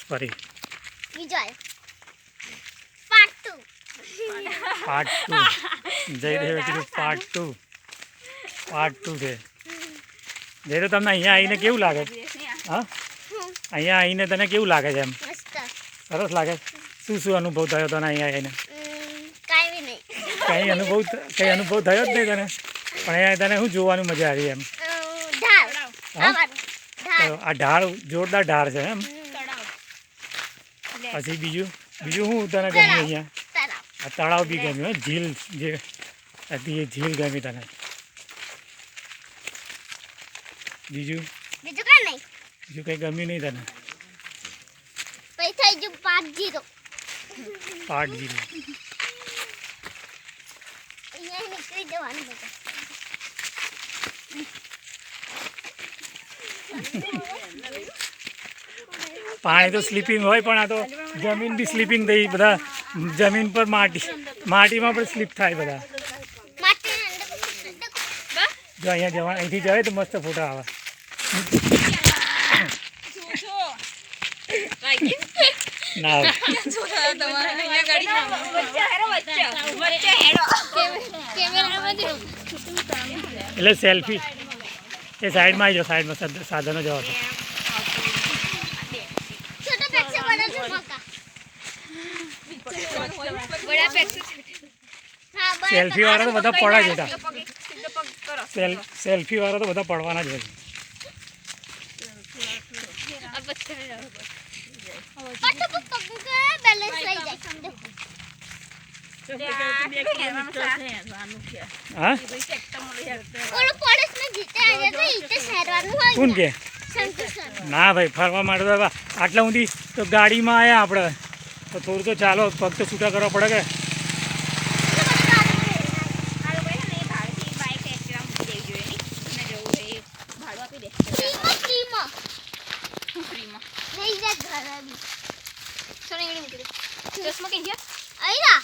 ફરી બીજો આવ્યો પાર્ટ 2 જઈ રહ્યો કીધું પાર્ટ 2 છે જઈ તો તમને અહીંયા આવીને કેવું લાગે હા અહીંયા આવીને તને કેવું લાગે છે એમ મસ્ત સરસ લાગે શું અનુભવ થયો તને અહીંયા આવીને કાંઈ નહીં કંઈ અનુભવ થયો જ નહીં તને પણ અહીંયા તને શું જોવાનું મજા આવી એમ ઢાળ હા આ ઢાળ જોરદાર ઢાળ છે એમ પછી બીજું શું તને ગમ્યું અહીંયા આ તળાવ બી ગમ્યું ઝીલ જે હતી એ ઝીલ ગમી તને બીજું કાંઈ નહીં કંઈ ગમ્યું નહીં તને પછી થઈ ગયું પાર્ટ 0 અહીંયા નીકળી જવાનું બધા પાણી તો સ્લીપિંગ હોય પણ આ તો જમીન બી સ્લીપિંગ થઈ બધા જમીન પર માટીમાં પણ સ્લીપ થાય બધા જો અહીંયા જવા અહીંથી જાય તો મસ્ત ફોટા આવે ના એટલે સેલ્ફી એ સાઈડમાં આવી જાઓ સાઈડમાં સાધનો જવા તો સેલ્ફી વાળા તો બધા પડવા જ હતા સેલ્ફી વાળા તો બધા પડવાના જ હોય હા કોણ કે ના ભાઈ ફરવા માટે તો આટલા સુધી તો ગાડીમાં આવ્યા આપણે તો થોડું તો ચાલો પગ તો છૂટા કરવા પડે કે ચશ્મા કઈ ગયા